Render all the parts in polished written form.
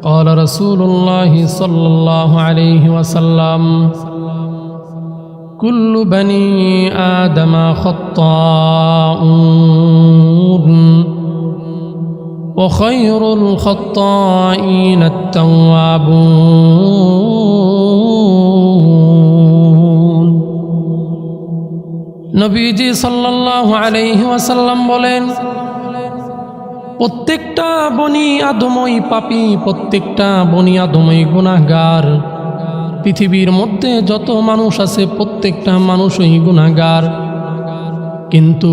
قال رسول الله صلى الله عليه وسلم كل بني آدم خطاؤون وخير الخطائين التوابون নবীজি সাল্লাল্লাহু আলাইহি ওয়াসাল্লাম বলেন, প্রত্যেকটা বনি আদমই পাপী, প্রত্যেকটা বনি আদমই গুনাহগার। পৃথিবীর মধ্যে যত মানুষ আছে প্রত্যেকটা মানুষই গুনাহগার, কিন্তু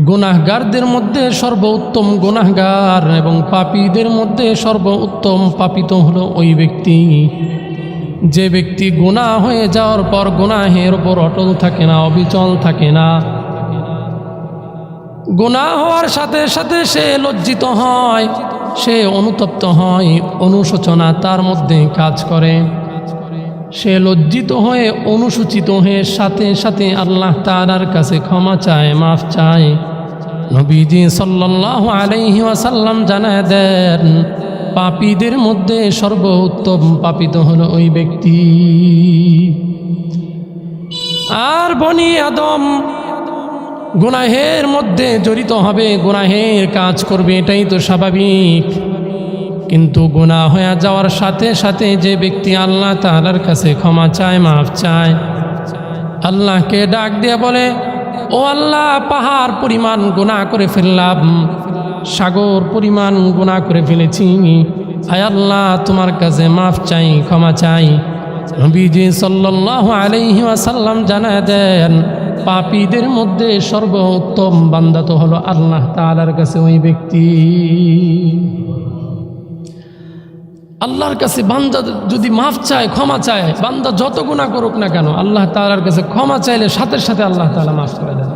গুনাহগারদের মধ্যে সর্বোত্তম গুনাহগার এবং পাপীদের মধ্যে সর্বোত্তম পাপী তো হলো ওই ব্যক্তি যে ব্যক্তি গুনাহ হয়ে যাওয়ার পর গুনাহের উপর অটল থাকে না, অবিচল থাকে না। গুনাহ হওয়ার সাথে সাথে সে লজ্জিত হয়, সে অনুতপ্ত হয়, অনুশোচনা তার মধ্যে কাজ করে। সে লজ্জিত হয়ে অনুসূচিত হয়ে সাথে সাথে আল্লাহ তাআলার কাছে ক্ষমা চায়, মাফ চায়। নবীজি সাল্লাল্লাহু আলাইহি ওয়াসাল্লাম জানায় দেন, পাপীদের মধ্যে সর্বোত্তম পাপী তো হলো ওই ব্যক্তি। আর বনি আদম গুনাহের মধ্যে জড়িত হবে, গুনাহের কাজ করবে, এটাই তো স্বাভাবিক। কিন্তু গুনাহ হয়ে যাওয়ার সাথে সাথে যে ব্যক্তি আল্লাহ তাআলার কাছে ক্ষমা চায়, মাফ চায়, আল্লাহকে ডাক দিয়ে বলে, ও আল্লাহ, পাহাড় পরিমাণ গুনাহ করে ফেললাম, সাগর পরিমাণ গুনাহ করে ফেলেছি, আয় আল্লাহ তোমার কাছে মাফ চাই, ক্ষমা চাই। নবীজি সাল্লাল্লাহু আলাইহি ওয়াসাল্লাম জানায় দেন, পাপীদের মধ্যে সর্বোত্তম বান্দা তো হলো আল্লাহ তাআলার কাছে ওই ব্যক্তি। আল্লাহর কাছে বান্দা যদি মাফ চায়, ক্ষমা চায়, বান্দা যত গুনাহ করুক না কেন, আল্লাহ তাআলার কাছে ক্ষমা চাইলে সাথে সাথে আল্লাহ তাআলা মাফ করে দেন।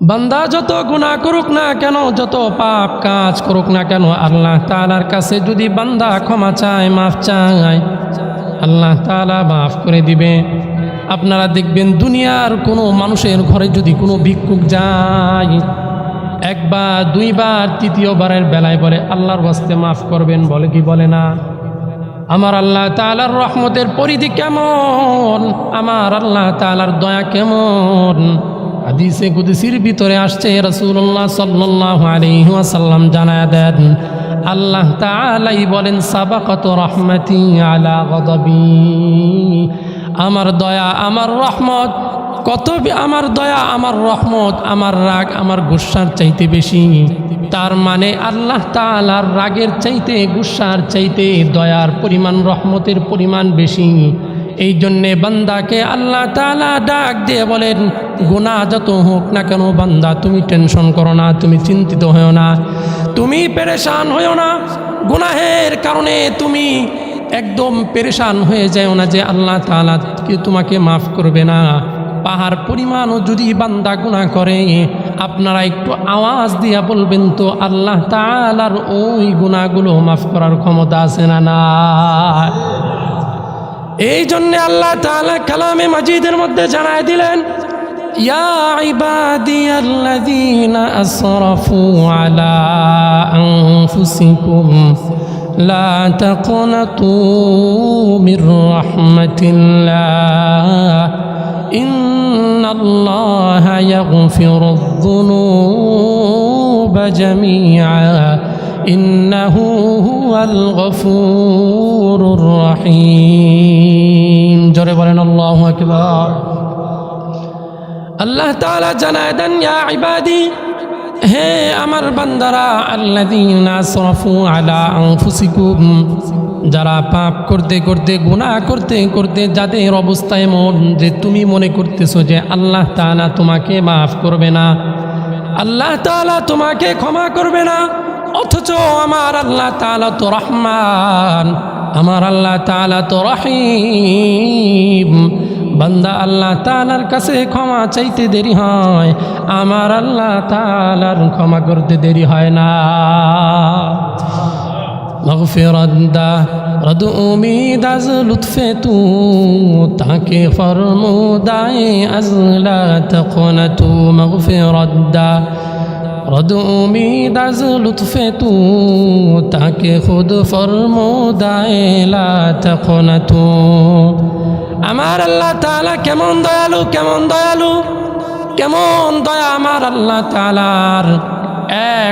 বান্দা যত গুনাহ করুক না কেন, যত পাপ কাজ করুক না কেন, আল্লাহ তাআলার কাছে যদি বান্দা ক্ষমা চায়, মাফ চায়, আল্লাহ তাআলা মাফ করে দিবে। আপনারা দেখবেন দুনিয়ার কোনো মানুষের ঘরে যদি কোনো ভিক্ষুক যায়, একবার দুইবার তৃতীয়বারের বেলায় বলে আল্লাহর ওয়াস্তে মাফ করবেন, বলে কি বলে না? আমার আল্লাহ তাআলার রহমতের পরিধি কেমন, আমার আল্লাহ তাআলার দয়া কেমন। হাদিসে কুদসির ভিতরে আসছে, রাসূলুল্লাহ সাল্লাল্লাহু আলাইহি ওয়াসাল্লাম জানায় দেন, আল্লাহ তাআলাই বলেন, সাবাকাতু রাহমাতি আলা গাদাবি, আমার দয়া, আমার রহমত কত, আমার দয়া, আমার রহমত, আমার রাগ আমার গুসার চাইতে বেশি। তার মানে আল্লাহ তাআলার রাগের চাইতে, গুসার চাইতে দয়ার পরিমাণ, রহমতের পরিমাণ বেশি। এই জন্যে বান্দাকে আল্লাহ তাআলা ডাক দিয়ে বলেন, গুনাহ যত হোক না কেন বান্দা, তুমি টেনশন করো না, তুমি চিন্তিত হও না, তুমি পেরেশান হও না। গুনাহের কারণে তুমি একদম পেরেশান হয়ে যাও না যে আল্লাহ তাআলা কি তোমাকে মাফ করবে না। পাহাড় পরিমাণও যদি বান্দা গুনাহ করে, আপনারা একটু আওয়াজ দিয়া বলবেন তো, আল্লাহ তাআলার ওই গুনাহগুলো মাফ করার ক্ষমতা আছে না? না। এই জন্যে আল্লাহ তাআলা কালামে মাজিদের মধ্যে জানায় দিলেন, ইয়া ইবাদিয়াল্লাযীনা আসরাফু আলা আনফুসিকুম লা তাকনাতু মির রাহমাতিল্লাহ ইন্নাল্লাহা ইয়াগফিরুয যুনুবা জামিআ ইন্নাহু হুয়াল গফুরুর রহিম। জোরে বলেন আল্লাহু আকবার। আল্লাহ তাআলা জানায় দেন, ইয়া ইবাদি, হে আমার বান্দারা, আল্লাযীনা আসরাফু আলা আনফুসিকুম, যারা পাপ করতে করতে, গুনাহ করতে করতে, যাদের অবস্থা এমন যে তুমি মনে করতেছো যে আল্লাহ তাআলা তোমাকে মাফ করবে না, আল্লাহ তাআলা তোমাকে ক্ষমা করবে না, অথচ আমার আল্লাহ তাআলা তো রহমান, আমার আল্লাহ তাআলা তো রহিম। বান্দা আল্লাহ তাআলার কাছে ক্ষমা চাইতে দেরি হয়, আমার আল্লাহ তাআলার ক্ষমা করতে দেরি হয় না। मग़फ़िरत दा रद उम्मीद अज़ लुत्फ़े तू ताके फ़रमूदाए अज़ ला तक़नतू। मग़फ़िरत दा रद उम्मीद अज लुत्फे तू ताके खुद फरमोदाए ला तखना तू। আমার আল্লাহ তাআলা কেমন দয়ালু, কেমন দয়ালু, কেমন দয়া আমার আল্লাহ তাআলার।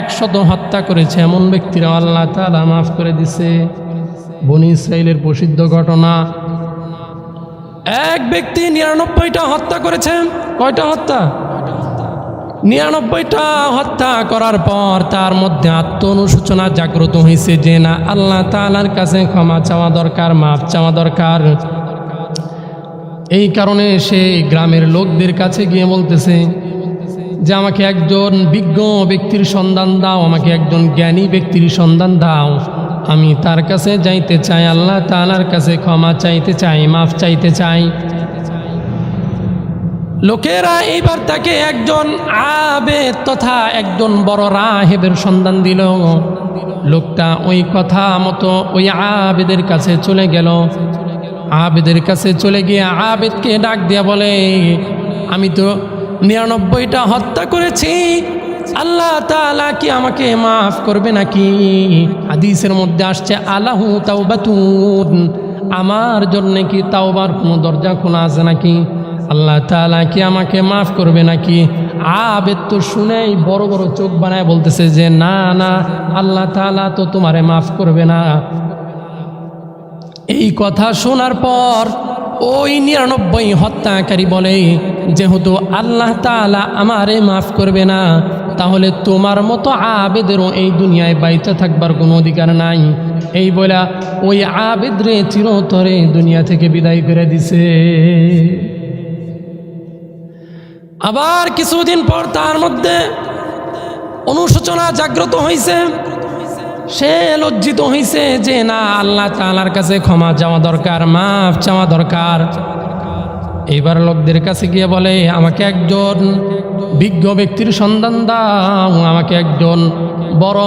100 হত্যা করেছে এমন ব্যক্তিরা আল্লাহ তাআলা মাফ করে দিছে। বনি ইসরাইলের প্রসিদ্ধ ঘটনা, এক ব্যক্তি 99টা হত্যা করেছে। কয়টা হত্যা? 99টা হত্যা করার পর তার মধ্যে আত্ম অনুশোচনা জাগ্রত হয়েছে যে না, আল্লাহ তাআলার কাছে ক্ষমা চাওয়া দরকার, মাফ চাওয়া দরকার। এই কারণে সে গ্রামের লোকদের কাছে গিয়ে বলতেছে যে আমাকে একজন বিজ্ঞ ব্যক্তির সন্ধান দাও, আমাকে একজন জ্ঞানী ব্যক্তির সন্ধান দাও, আমি তার কাছে যাইতে চাই, আল্লাহ তাআলার কাছে ক্ষমা চাইতে চাই, মাফ চাইতে চাই। লোকেরা এইবার তাকে একজন আবেদ তথা একজন বড় রাহেবের সন্ধান দিল। লোকটা ওই কথা মতো ওই আবেদের কাছে চলে গেল। আবেদের কাছে চলে গিয়ে আবেদকে ডাক দিয়া বলে, আমি তো 99টা হত্যা করেছি, আল্লাহ তাআলা কি আমাকে মাফ করবে নাকি? হাদিসের মধ্যে আসছে আলাহু তাওবাতুন, আমার জন্য কি তাওবার কোনো দরজা খোলা আছে নাকি? আল্লাহ তাআলা কি আমাকে মাফ করবে নাকি? আবেদ তো শুনেই বড় বড় চোখ বানায় বলতেছে যে না না, আল্লাহ তাআলা তো তোমারে মাফ করবে না। এই কথা শোনার পর ওই 99 হত্যাকারী বলে, যেহেতু আল্লাহ তাআলা আমারে মাফ করবে না, তাহলে তোমার মতো আবেদেরও এই দুনিয়ায় বাইচা থাকবার কোনো অধিকার নাই। এই বলে ওই আবেদরে চিরতরে দুনিয়া থেকে বিদায় করে দিছে। আবার কিছুদিন পর তার মধ্যে অনুশোচনা জাগ্রত হয়েছে। সে লজ্জিত হয়েছে যে না, আল্লাহ তাআলার কাছে ক্ষমা চাওয়া দরকার, মাফ চাওয়া দরকার। এইবার লোকদের কাছে গিয়ে বলে, আমাকে একজন বিজ্ঞ ব্যক্তির সন্ধান দাও, আমাকে একজন বড়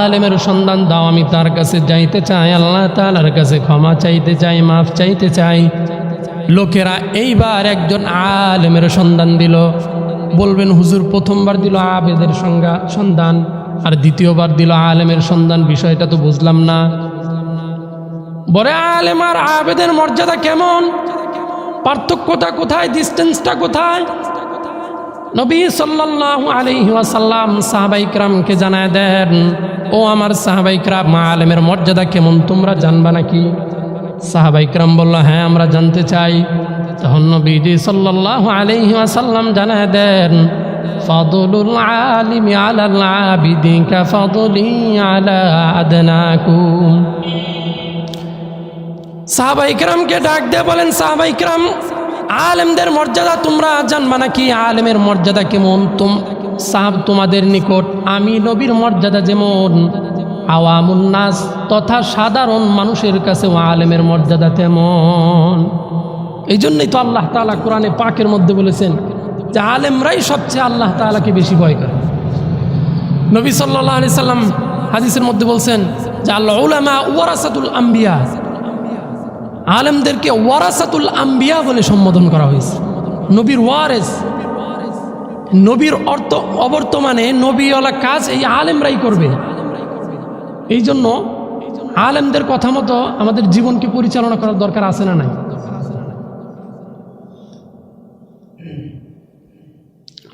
আলেমের সন্ধান দাও, আমি তার কাছে যাইতে চাই, আল্লাহ তাআলার কাছে ক্ষমা চাইতে চাই, মাফ চাইতে চাই। লোকেরা এইবার একজন আলেমের সন্ধান দিল। বলবেন হুজুর প্রথমবার দিল আবেদের সন্ধান আর দ্বিতীয়বার দিল আলেমের সন্ধান, বিষয়টা তো বুঝলাম না। বলে আলেম আর আবেদের মর্যাদা কেমন, পার্থক্যটা কোথায়, ডিস্টেন্সটা কোথায়? নবী সাল্লাল্লাহু আলাইহি ওয়াসাল্লাম সাহাবায়ে কিরামকে জানায় দেন, ও আমার সাহাবায়ে কিরাম, আলেমের মর্যাদা কেমন তোমরা জানবা নাকি? সাহাবায়ে কিরাম বলল, হ্যাঁ আমরা জানতে চাই। তখন নবীজি সাল্লাল্লাহু আলাইহি ওয়াসাল্লাম জানায় দেন, ফাদলুল আলিমি আলাল আবিদি কাফাদলি আলা আদনাকুম। সাহাবায়ে কিরামকে ডাক দিয়ে বলেন, সাহাবায়ে কিরাম, আলেমদের মর্যাদা তোমরা জানবা নাকি? আলেমের মর্যাদা কেমন তোমাদের নিকট? আমি নবীর মর্যাদা যেমন, আওয়ামুন নাস তথা সাধারণ মানুষের কাছেও আলেমের মর্যাদা তেমন। এই জন্যই তো আল্লাহ তাআলা কোরআনে পাকের মধ্যে বলেছেন যে আলেমরাই সবচেয়ে আল্লাহ তাআলাকে বেশি ভয় করে। নবী সাল্লাল্লাহু আলাইহি সাল্লাম হাদিসের মধ্যে বলছেন যে আল উলামা ওয়ারাসাতুল আম্বিয়া, আলেমদেরকে ওয়ারাসাতুল আম্বিয়া বলে সম্বোধন করা হয়েছে। নবীর ওয়ারেস, নবীর অর্থ অবর্তমানে নবীওয়ালা কাজ এই আলেমরাই করবে। এই জন্য আলেমদের কথা মতো আমাদের জীবনকে পরিচালনা করার দরকার আছে না নাই?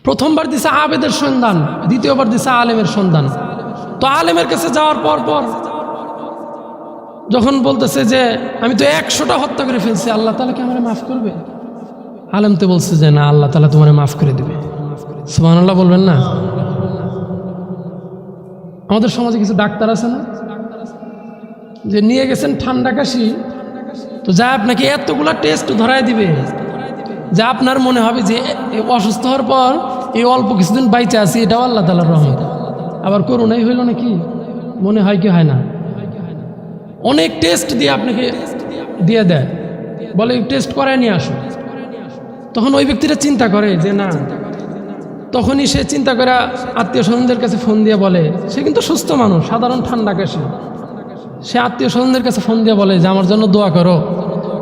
প্রথমবার দিছে আবেদের সন্ধান, দ্বিতীয়বার দিছে আলেমের সন্ধান। তো আলেমের কাছে যাওয়ার পর যখন বলতেছে যে আমি তো 100টা হত্যা করে ফেলছি, আল্লাহ তাআলা কি আমারে মাফ করবে? আলেম তো বলছে যে না, আল্লাহ তাআলা তোমারে মাফ করে দেবে। সুবহানাল্লাহ বলবেন না? আমাদের সমাজে কিছু ডাক্তার আছে না, যে নিয়ে গেছেন ঠান্ডা কাশি, তো যা আপনাকে এতগুলা টেস্ট ধরায় দিবে যা আপনার মনে হবে যে অসুস্থ হওয়ার পর এই অল্প কিছুদিন বাইচে আছি, এটাও আল্লাহ তাআলার রহমত। আবার করোনাই হইল নাকি মনে হয় কি হয় না? অনেক টেস্ট দিয়ে আপনাকে দিয়ে দেয়, বলে টেস্ট করায় নিয়ে আসো। তখন ওই ব্যক্তিটা চিন্তা করে যে না, তখনই সে চিন্তা করে আত্মীয় স্বজনদের কাছে ফোন দিয়ে বলে, সে কিন্তু সুস্থ মানুষ, সাধারণ ঠান্ডা কাশি, সে আত্মীয় স্বজনদের কাছে ফোন দিয়ে বলে যে আমার জন্য দোয়া করো,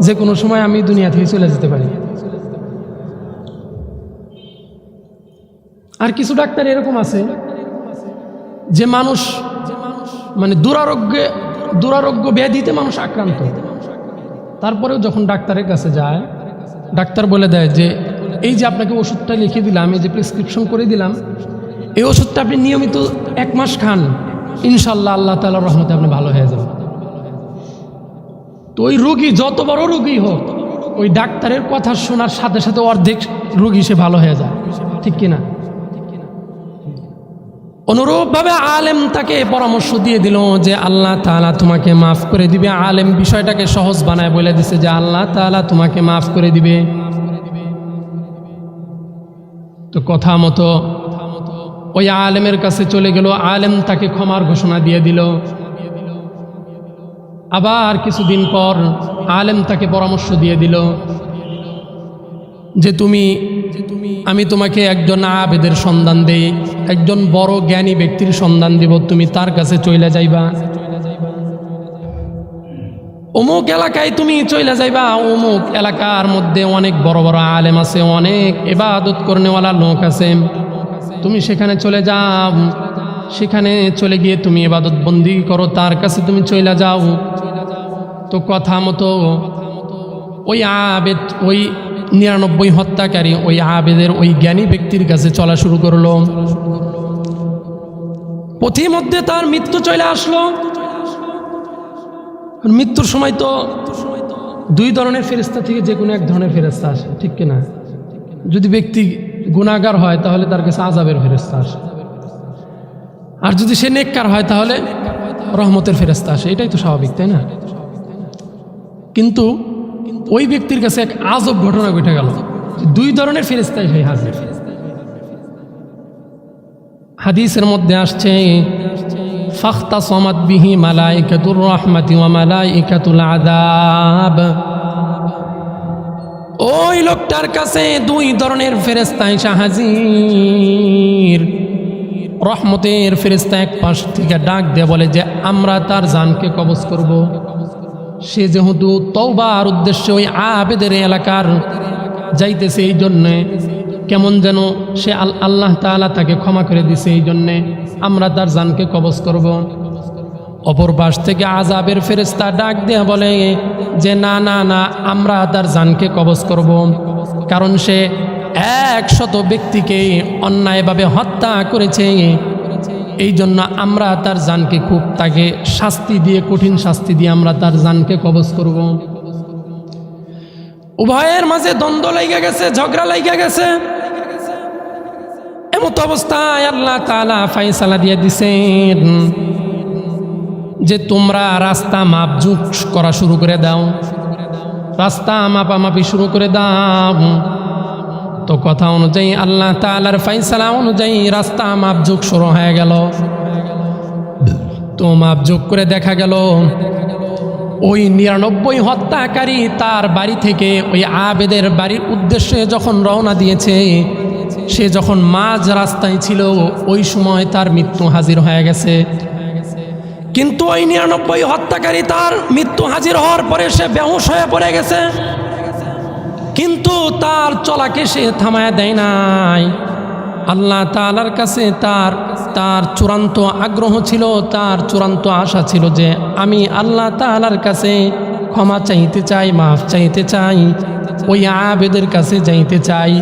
যে কোনো সময় আমি দুনিয়া থেকে চলে যেতে পারি। আর কিছু ডাক্তার এরকম আছে যে মানুষ মানে দুরারোগ্য ব্যাধিতে মানুষ আক্রান্ত, তারপরেও যখন ডাক্তারের কাছে যায়, ডাক্তার বলে দেয় যে এই যে আপনাকে ওষুধটা লিখে দিলাম, এই যে প্রেসক্রিপশন করে দিলাম, এই ওষুধটা আপনি নিয়মিত 1 মাস খান, ইনশাল্লাহ আল্লাহ তাআলার রহমতে আপনি ভালো হয়ে যাবেন। তো ওই রোগী যত বড় রোগী হোক, ওই ডাক্তারের কথা শোনার সাথে সাথে অর্ধেক রোগী সে ভালো হয়ে যায়, ঠিক কিনা? অনুরূপভাবে আলেম তাকে পরামর্শ দিয়ে দিল যে আল্লাহ তাআলা তোমাকে মাফ করে দিবে। আলেম বিষয়টাকে সহজ বানায় বলে দিছে যে আল্লাহ তাআলা তোমাকে মাফ করে দিবে। তো কথা মতো ওই আলেমের কাছে চলে গেল, আলেম তাকে ক্ষমার ঘোষণা দিয়ে দিল। আবার কিছুদিন পর আলেম তাকে পরামর্শ দিয়ে দিল যে আমি তোমাকে একজন আবেদের সন্ধান দেই, একজন বড় জ্ঞানী ব্যক্তির সন্ধান দিব, তুমি তার কাছে চলে যাইবা, অমুক এলাকায় তুমি চলে যাইবা, অমুক এলাকার মধ্যে অনেক বড় বড় আলেম আছে, অনেক ইবাদত করনেওয়ালা লোক আছে, তুমি সেখানে চলে যাও, সেখানে চলে গিয়ে তুমি ইবাদত বন্দি করো, তার কাছে তুমি চলে যাও। তো কথা মতো ওই আবেদ, ওই 99 হত্যাকারী ওই আবেদের ওই জ্ঞানী ব্যক্তির কাছে চলা শুরু করলো। পথিমধ্যে তার মৃত্যু চলে আসলো। মৃত্যুর সময় তো 2 ধরনের ফেরেশতা থেকে যে কোনো এক ধরনের ফেরেশতা আসে, ঠিক কিনা? যদি ব্যক্তি গুনাহগার হয় তাহলে তার কাছে আযাবের ফেরেশতা আসে, আর যদি সে নেককার হয় তাহলে রহমতের ফেরেশতা আসে। এটাই তো স্বাভাবিক, তাই না? কিন্তু ওই ব্যক্তির কাছে এক আজব ঘটনা ঘটে গেল, 2 ধরনের ফেরেশতা এসে হাজির। হাদিসের মধ্যে আসছে ফাখতাসামাত বিহি মালাইকাতুর রাহমাতি ওয়া মালাইকাতুল আযাব। ওই লোকটার কাছে 2 ধরনের ফেরেশতা এসে হাজির। রহমতের ফেরেশতা এক পাশ থেকে ডাক দিয়ে বলে যে আমরা তার জানকে কবজ করব। সে যেহেতু তওবার উদ্দেশ্যে ওই আবেদের এলাকার যাইতেছে, এই জন্যে কেমন যেন সে আল্লাহ তাআলা তাকে ক্ষমা করে দিছে, এই জন্যে আমরা তার জানকে কবজ করব। অপর পাশ থেকে আযাবের ফেরেশতা ডাক দিয়ে বলে যে না না না, আমরা তার জানকে কবজ করব, কারণ সে 100 ব্যক্তিকে অন্যায়ভাবে হত্যা করেছে, এই জন্য আমরা তার জানকে তাকে শাস্তি দিয়ে, কঠিন শাস্তি দিয়ে আমরা তার জানকে কবজ করব। উভয়ের মাঝে দ্বন্দ্ব লেগে গেছে, ঝগড়া লেগে গেছে। এমত অবস্থায় আল্লাহ তাআলা ফয়সালা দিয়ে দিছেন যে তোমরা রাস্তা মাপঝুক করা শুরু করে দাও, রাস্তা মাপামাপি শুরু করে দাও। তো কথা অনুযায়ী আল্লাহ তাআলার ফয়সালা অনুযায়ী রাস্তা মাপঝুক শুরু হয়ে গেল। তো মাপঝুক করে দেখা গেল ওই 99 হত্যাকারী তার বাড়ি থেকে ওই আবেদের বাড়ির উদ্দেশ্যে যখন রওনা দিয়েছে, সে যখন মাঝ রাস্তায় ছিল ওই সময় তার মৃত্যু হাজির হয়ে গেছে। কিন্তু ওই 99 হত্যাকারী তার মৃত্যু হাজির হওয়ার পরে সে বেহুশ হয়ে পড়ে গেছে, কিন্তু তার চলাকে সে থামায় দেয় নাই। আল্লাহ তাআলার কাছে তার চূড়ান্ত আগ্রহ ছিল, তার চূড়ান্ত আশা ছিল যে আমি আল্লাহ তাআলার কাছে ক্ষমা চাইতে চাই, মাফ চাইতে চাই, ওই আবেদের কাছে যাইতে চাই।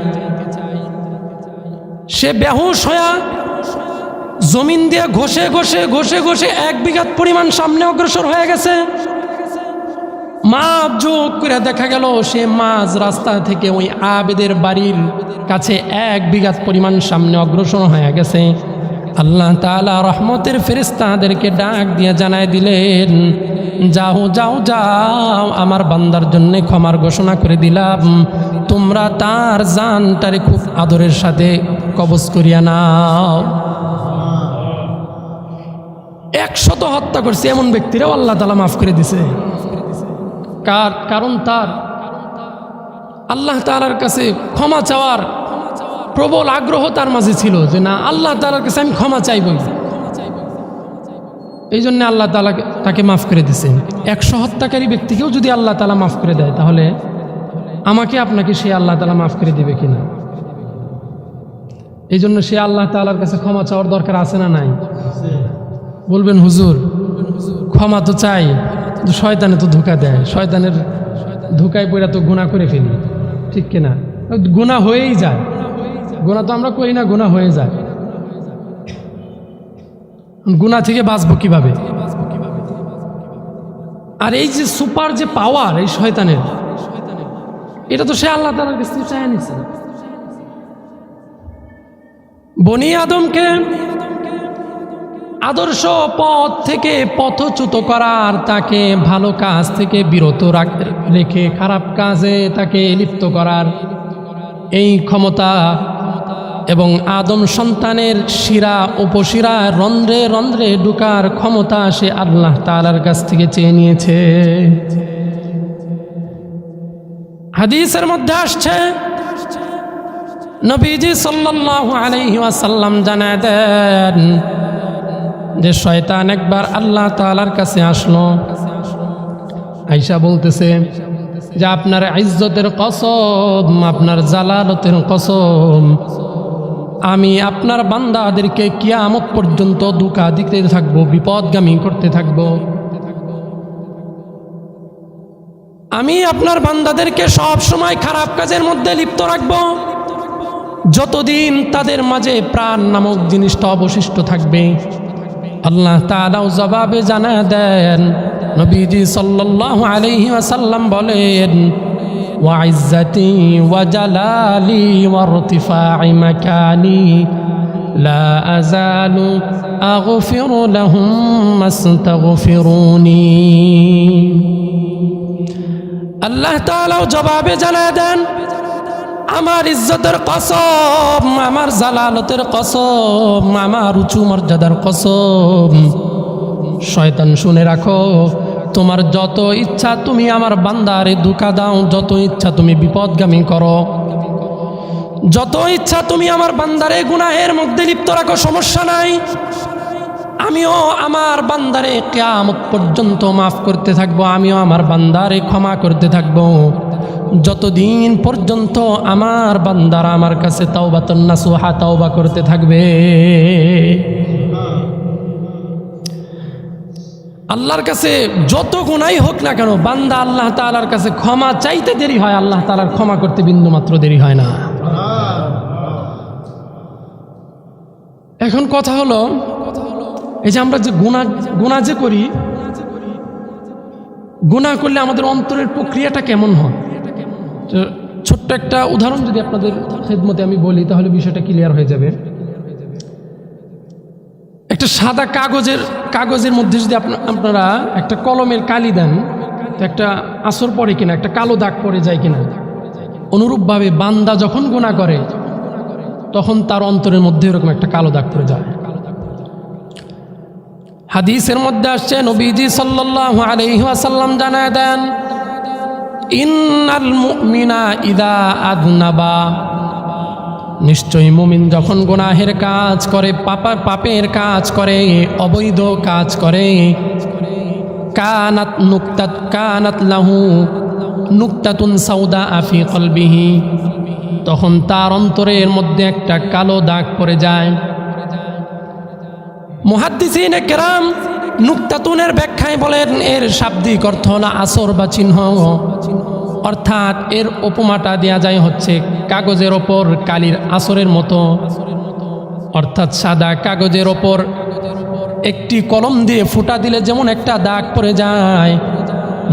সে বেহুশ হয়ে জমিন দিয়ে ঘষে ঘষে ঘষে ঘষে 1 বিঘাত পরিমাণ সামনে অগ্রসর হয়ে গেছে। মাপ যোগ করে দেখা গেল সে মাঝ রাস্তা থেকে ওই আবেদের বাড়ির কাছে 1 বিঘাত পরিমাণ সামনে অগ্রসর হয়ে গেছে। আল্লাহ তাআলা রহমতের ফেরেশতাদেরকে ডাক দিয়ে জানায় দিলেন, যাও যাও যাও, আমার বান্দার জন্য ক্ষমার ঘোষণা করে দিলাম, তোমরা তার জানটারে খুব আদরের সাথে কবজ করিয়া নাও। 100 হত্যা করছে এমন ব্যক্তিরাও আল্লাহ তাআলা মাফ করে দিছে। কারণ তার আল্লাহ তাআলার কাছে ক্ষমা চাওয়ার প্রবল আগ্রহ তার মাঝে ছিল, যে না, আল্লাহ তাআলার কাছে আমি ক্ষমা চাইবই। এই জন্য আল্লাহ তাআলা তাকে মাফ করে দিছে। 100 হত্যাকারী ব্যক্তিকেও যদি আল্লাহ তাআলা মাফ করে দেয়, তাহলে আমাকে আপনাকে সে আল্লাহ তাআলা মাফ করে দিবে কিনা? এই জন্য সে আল্লাহ তাআলার কাছে ক্ষমা চাওয়ার দরকার আছে না নাই? বলবেন হুজুর ক্ষমা তো চাই, কিন্তু শয়তানে তো ধোঁকা দেয়, শয়তানের ধোঁকায় পড়ে তো গুনাহ করে ফেলি, ঠিক কিনা? গুনাহ হয়েই যায়, গুনাহ তো আমরা করি না, গুনাহ হয়ে যায়। গুনাহ থেকে বাঁচবো কিভাবে? আর এই যে সুপার যে পাওয়ার এই শয়তানের, এটা তো সে আল্লাহ তাআলার কাছ থেকে চায় নিছে। বনি আদমকে আদর্শ পথ থেকে পথচ্যুত করার, তাকে ভালো কাজ থেকে বিরত রেখে খারাপ কাজে তাকে লিপ্ত করার এই ক্ষমতা এবং আদম সন্তানের শিরা উপশিরা রন্ধ্রে রন্ধ্রে ঢুকার ক্ষমতা সে আল্লাহ তাআলার কাছ থেকে চেয়ে নিয়েছে। হাদিসের মধ্যে আসছে, নবীজি সাল্লাল্লাহু আলাইহি ওয়াসাল্লাম জানায় দেন যে শয়তান একবার আল্লাহ তাআলার কাছে আসলো, আয়েশা বলতেছে যে আপনার ইজ্জতের কসম, আপনার জালালতের কসম, আমি আপনার বান্দাদেরকে কিয়ামত পর্যন্ত ধোঁকা দিতে থাকবো, বিপদগামী করতে থাকবো। আমি আপনার বান্দাদেরকে সব সময় খারাপ কাজের মধ্যে লিপ্ত রাখবো যতদিন তাদের মাঝে প্রাণ নামক জিনিসটা অবশিষ্ট থাকবে। আল্লাহ তাআলাও জবাবে জানায় দেন, নবীজি সাল্লাল্লাহু আলাইহি ওয়াসাল্লাম বলেন, ওয়া ইজ্জতি ওয়া জালালি ওয়া ইরতিফা'i মাকানি লা আযালু আগফিরু লাহুম মাস্তাগফিরুনি। আল্লাহ তাআলাও জবাবে জানায় দেন, আমার ইজ্জতের কসম, আমার জালালতের কসম, আমার উঁচু মর্যাদার কসম, শয়তান শুনে রাখো, তোমার যত ইচ্ছা তুমি আমার বান্দারে ধোঁকা দাও, যত ইচ্ছা তুমি বিপদগামী করো, যত ইচ্ছা তুমি আমার বান্দারে গুনাহের মধ্যে লিপ্ত রাখো, সমস্যা নাই, আমিও আমার বান্দারে কিয়ামত পর্যন্ত মাফ করতে থাকবো, আমিও আমার বান্দারে ক্ষমা করতে থাকবো যতদিন পর্যন্ত আমার বান্দারা আমার কাছে তাওবাতুন নাসুহা তাওবা করতে থাকবে। আল্লাহর কাছে যত গুনাহই হোক না কেন, বান্দা আল্লাহ তাআলার কাছে ক্ষমা চাইতে দেরি হয়, আল্লাহ তাআলার ক্ষমা করতে বিন্দু মাত্র দেরি হয় না। এখন কথা হলো, এই যে আমরা যে গুনাহ যে করি, গুনাহ করলে আমাদের অন্তরের প্রক্রিয়াটা কেমন হয়? ছোট্ট একটা উদাহরণ যদি আপনাদের খেদমতে আমি বলি, তাহলে বিষয়টা ক্লিয়ার হয়ে যাবে। একটা সাদা কাগজের মধ্যে যদি আপনারা একটা কলমের কালি দেন, তো একটা আসর পড়ে কিনা, একটা কালো দাগ পড়ে যায় কিনা? অনুরূপভাবে বান্দা যখন গুনাহ করে তখন তার অন্তরের মধ্যে এরকম একটা কালো দাগ পড়ে যায়। হাদিসের মধ্যে আসছে, নবীজি সাল্লাল্লাহু আলাইহি ওয়াসাল্লাম জানায় দেন, ইন্নাল মুমিনা ইদা আযনাবা, নিশ্চয়ই মুমিন যখন গুনাহের কাজ করে, পাপের কাজ করে, অবৈধ কাজ করে, কানাত লাহু নুকতাতুন সাউদা ফি কলবিহি, তখন তার অন্তরের মধ্যে একটা কালো দাগ পড়ে যায়। মুহাদ্দিসিনে কেরাম নুকতাতুনের ব্যাখ্যায় বলেন, এর শাব্দিক অর্থ হলো আসর বা চিহ্ন, অর্থাৎ এর উপমাটা দেয়া যায় হচ্ছে কাগজের ওপর কালির আসরের মতো, অর্থাৎ সাদা কাগজের ওপর একটি কলম দিয়ে ফুটা দিলে যেমন একটা দাগ পড়ে যায়,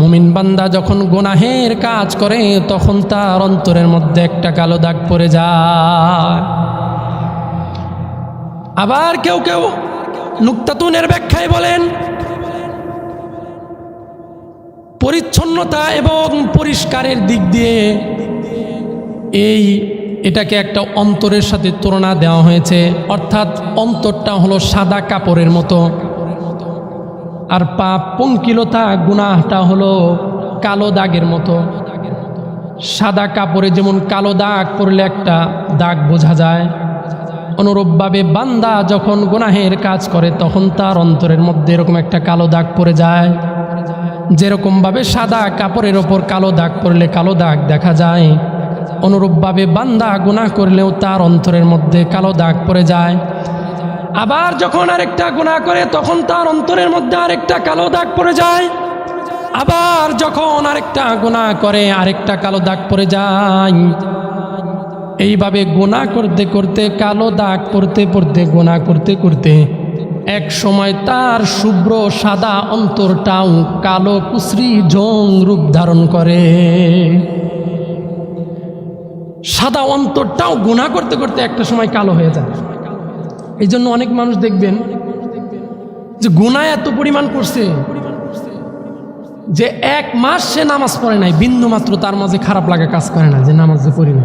মুমিন বান্দা যখন গুনাহের কাজ করে তখন তার অন্তরের মধ্যে একটা কালো দাগ পড়ে যায়। আবার কেউ কেউ নুকতাতুনের ব্যাখ্যায় বলেন, পরিচ্ছন্নতা এবং পরিষ্কারের দিক দিয়ে এটাকে একটা অন্তরের সাথে তুলনা দেওয়া হয়েছে, অর্থাৎ অন্তরটা হলো সাদা কাপড়ের মতো, আর পাপ পঙ্কিলতা গুনাহটা হলো কালো দাগের মতো। সাদা কাপড়ে যেমন কালো দাগ পড়লে একটা দাগ বোঝা যায়, অনুরূপভাবে বান্দা যখন গুনাহের কাজ করে তখন তার অন্তরের মধ্যে এরকম একটা কালো দাগ পড়ে যায়। যেরকমভাবে সাদা কাপড়ের ওপর কালো দাগ পড়লে কালো দাগ দেখা যায়, অনুরূপভাবে বান্দা গুনাহ করলেও তার অন্তরের মধ্যে কালো দাগ পড়ে যায়। আবার যখন আরেকটা গুনাহ করে তখন তার অন্তরের মধ্যে আরেকটা কালো দাগ পড়ে যায়। আবার যখন আরেকটা গুনাহ করে আরেকটা কালো দাগ পড়ে যায়। এইভাবে গুনাহ করতে করতে কালো দাগ পড়তে পড়তে গুনাহ করতে করতে এক সময় তার শুভ্র সাদা অন্তরটাও কালো কুসরি জং রূপ ধারণ করে। সাদা অন্তরটাও গুনাহ করতে করতে একটা সময় কালো হয়ে যায়। এই জন্য অনেক মানুষ দেখবেন যে গুনাহ এত পরিমাণ করছে যে 1 মাস সে নামাজ পড়ে নাই, বিন্দু মাত্র তার মাঝে খারাপ লাগা কাজ করে না যে নামাজ যে পড়ি না।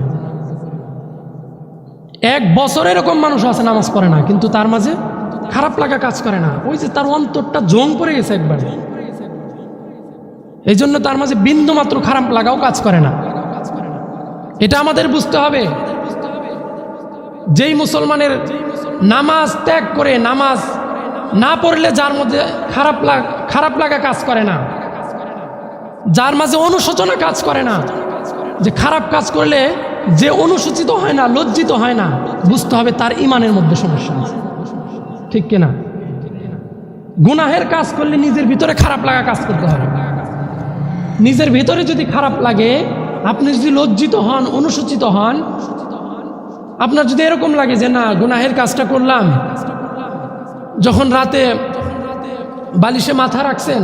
1 বছর এরকম মানুষ আছে নামাজ পড়ে না, কিন্তু তার মাঝে খারাপ লাগা কাজ করে না। ওই যে তার অন্তরটা জং পড়ে গেছে একবারে, এই জন্য তার মাঝে বিন্দু মাত্র খারাপ লাগাও কাজ করে না। এটা আমাদের বুঝতে হবে। যেই মুসলমানের নামাজ ত্যাগ করে, নামাজ না পড়লে যার মধ্যে খারাপ লাগা কাজ করে না, যার মাঝে অনুশোচনা কাজ করে না, যে খারাপ কাজ করলে যে অনুসূচিত হয় না, লজ্জিত হয় না, বুঝতে হবে তার ইমানের মধ্যে সমস্যা আছে। ঠিক কিনা? গুনাহের কাজ করলে নিজের ভিতরে খারাপ লাগা কাজ করতে হবে। নিজের ভিতরে যদি খারাপ লাগে, আপনি যদি লজ্জিত হন, অনুসূচিত হন, আপনার যদি এরকম লাগে যে না গুনাহের কাজটা করলাম, যখন রাতে বালিশে মাথা রাখছেন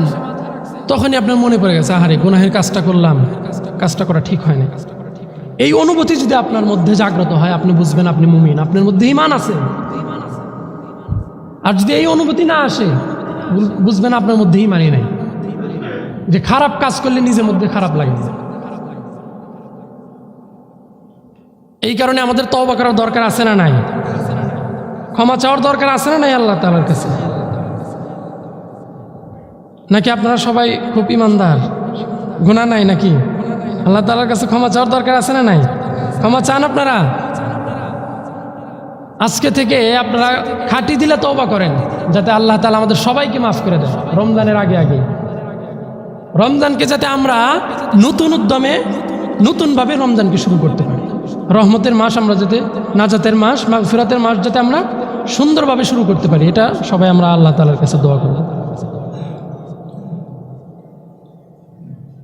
তখনই আপনার মনে পড়ে গেছে আহারে গুনাহের কাজটা করলাম, কাজটা করা ঠিক হয় না। এই অনুভূতি যদি আপনার মধ্যে জাগ্রত হয়, আপনি বুঝবেন আপনি মুমিন, আপনার মধ্যে ঈমান আছে। আর যদি এই অনুভূতি না আসে, বুঝবেন আপনার মধ্যে ঈমানই নাই, যে খারাপ কাজ করলে নিজের মধ্যে খারাপ লাগে। এই কারণে আমাদের তওবা করার দরকার আছে না নাই? ক্ষমা চাওয়ার দরকার আছে না নাই আল্লাহ তাআলার কাছে? নাকি আপনারা সবাই খুব ইমানদার, গুনাহ নাই নাকি? আল্লাহ তাআলার কাছে ক্ষমা চাওয়ার দরকার আছে না নাই? ক্ষমা চান আপনারা? আজকে থেকে আপনারা খাঁটি দিলে তওবা করেন, যাতে আল্লাহ তাআলা আমাদের সবাইকে মাফ করে দেন রমজানের আগে আগে। রমজানকে যাতে আমরা নতুন উদ্যমে নতুনভাবে রমজানকে শুরু করতে পারি। রহমতের মাস আমরা যাতে, নাজাতের মাস, মাগফিরাতের মাস যাতে আমরা সুন্দরভাবে শুরু করতে পারি, এটা সবাই আমরা আল্লাহ তাআলার কাছে দোয়া করব।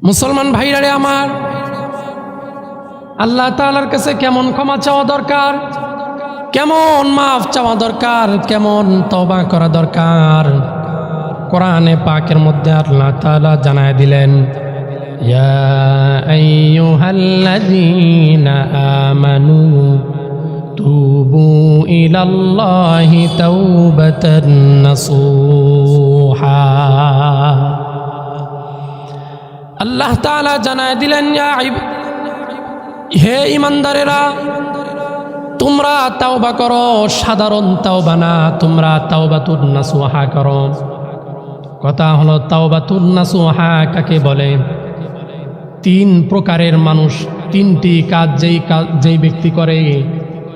মুসলমান ভাইরারে আমার, আল্লাহ তাআলার কাছে কেমন ক্ষমা চাওয়া দরকার, কেমন মাফ চাওয়া দরকার, কেমন তওবা করা দরকার, কোরআনে পাকের মধ্যে আল্লাহ তাআলা জানায় দিলেন, ইয়া আইয়ুহাল্লাযীনা আমানু তুবু ইলাল্লাহি তাওবাতান নাসুহা। আল্লাহ তাআলা জানায় দিলেন, হে ঈমানদারেরা, তোমরা তাওবা করো, সাধারণ তাওবা না, তোমরা তাওবাতুন নাসুহা করো। কথা হলো তাওবাতুন নাসুহা কাকে বলে? 3 প্রকারের মানুষ, 3টি কাজ যেই ব্যক্তি করে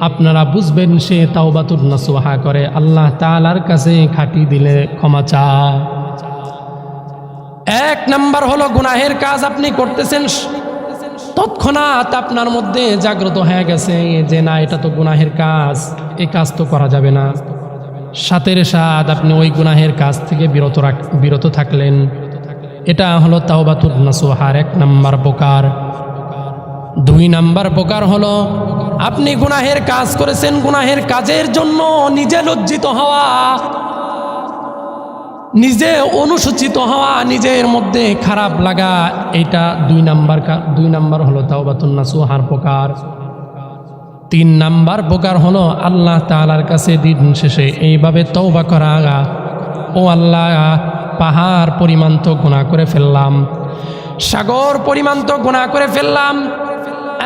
আপনারা বুঝবেন সে তাওবাতুন নাসুহা করে, আল্লাহ তাআলার কাছে খাঁটি দিলে ক্ষমা চায়। 1 নাম্বার হলো গুনাহের কাজ আপনি করতেছেন, তৎক্ষণাৎ আপনার মধ্যে জাগ্রত হয়ে গেছে যে না এটা তো গুনাহের কাজ, এই কাজ তো করা যাবে না। সাথের সাথ আপনি ওই গুনাহের কাজ থেকে বিরত থাকলেন। এটা হলো তাওবাতুন নাসুহার 1 নাম্বার প্রকার। 2 নাম্বার প্রকার হলো আপনি গুনাহের কাজ করেছেন, গুনাহের কাজের জন্য নিজে লজ্জিত হওয়া, নিজে অনুসূচিত হওয়া, নিজের মধ্যে খারাপ লাগা, এটা 2 নাম্বার হলো তাওবাতুন নাসুহার প্রকার। 3 নাম্বার প্রকার হলো আল্লাহ তাআলার কাছে দিন শেষে এইভাবে তওবা করা, ও আল্লাহ পাহাড় পরিমাণ তো গুনাহ করে ফেললাম, সাগর পরিমাণ তো গুনাহ করে ফেললাম,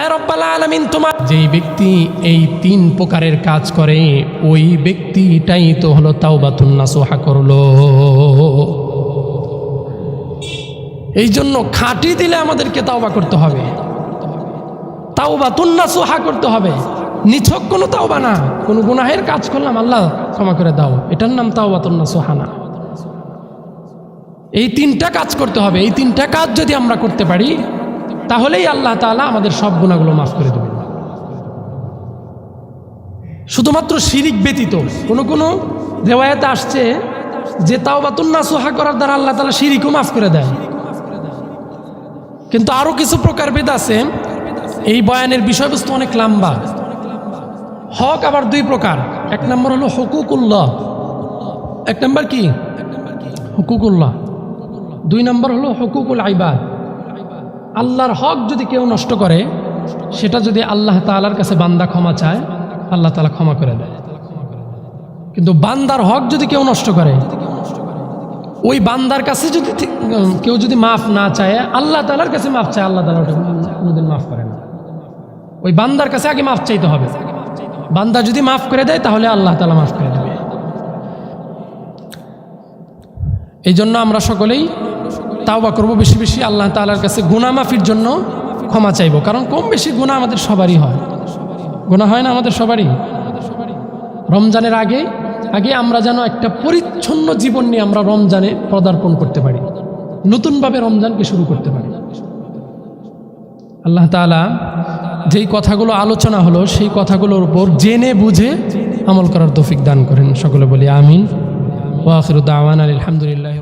এ রব্বুল আলামিন তোমার। যেই ব্যক্তি এই 3 প্রকারের কাজ করে ওই ব্যক্তিটাই তো হলো তাওবাতুন নাসুহা করলো। এই জন্য খাঁটি দিলে আমাদেরকে তাওবা করতে হবে, তাওবাতুন নাসুহা করতে হবে। নিছক কোনো তাওবা না, কোনো গুনাহের কাজ করলাম আল্লাহ ক্ষমা করে দাও, এটার নাম তাওবাতুন নাসুহা না। এই 3টা কাজ করতে হবে। এই 3টা কাজ যদি আমরা করতে পারি তাহলেই আল্লাহ তাআলা আমাদের সব গুনাহগুলো মাফ করে দেবেন। শুধুমাত্র শিরিক ব্যতীত। কোনো কোনো রেওয়ায়াতে আসছে যে তাওবাতুন নাসুহা করার দ্বারা আল্লাহ তাআলা শিরিকও মাফ করে দেয়। কিন্তু আরও কিছু প্রকারভেদ আছে। এই বয়ানের বিষয়বস্তু অনেক লম্বা। হক আবার দুই প্রকার। এক নম্বর হলো হুকুকুল্লাহ, এক নম্বর কি হুকুকুল্লাহ, দুই নম্বর হলো হুকুকুল ইবাদ। আল্লাহর হক যদি কেউ নষ্ট করে, সেটা যদি আল্লাহ তাআলার কাছে বান্দা ক্ষমা চায়, আল্লাহ তাআলা ক্ষমা করে দেয়। কিন্তু বান্দার হক যদি কেউ নষ্ট করে, ওই বান্দার কাছে যদি কেউ যদি মাফ না চায়, আল্লাহ তাআলার কাছে মাফ চায়, আল্লাহ তাআলা ওটা কোনোদিন মাফ করে না। ওই বান্দার কাছে আগে মাফ চাইতে হবে। বান্দা যদি মাফ করে দেয়, তাহলে আল্লাহ তাআলা মাফ করে দেবে। এই জন্য আমরা সকলেই তাওবা করব বেশি বেশি, আল্লাহ তাআলার কাছে গুনাহ মাফির জন্য ক্ষমা চাইব। কারণ কম বেশি গুনাহ আমাদের সবারই হয়। গুনাহ হয় না আমাদের সবারই? রমজানের আগে আমরা যেন একটা পরিচ্ছন্ন জীবন নিয়ে আমরা রমজানে পদার্পণ করতে পারি, নতুনভাবে রমজানকে শুরু করতে পারি। আল্লাহ তাআলা যেই কথাগুলো আলোচনা হলো, সেই কথাগুলোর উপর জেনে বুঝে আমল করার তৌফিক দান করেন। সকলে বলি আমিন। ওয়া আখিরু দাওয়ানা আলহামদুলিল্লাহি।